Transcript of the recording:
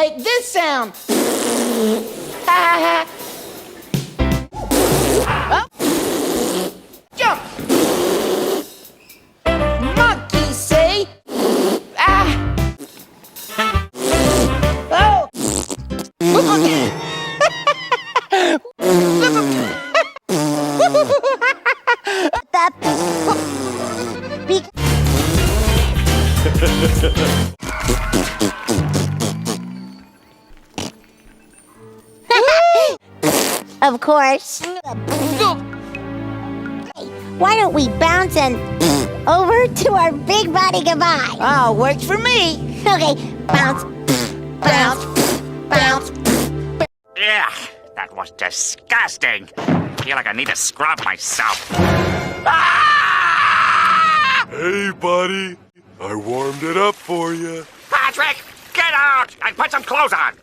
make this sound. Oh. Jump. Monkey say. Oh. Of course. Why don't we bounce and over to our big body goodbye? Oh, works for me. Okay, bounce, bounce, bounce. Yeah, that was disgusting. I feel like I need to scrub myself. Hey, buddy. I warmed it up for you. Patrick, get out and put some clothes on.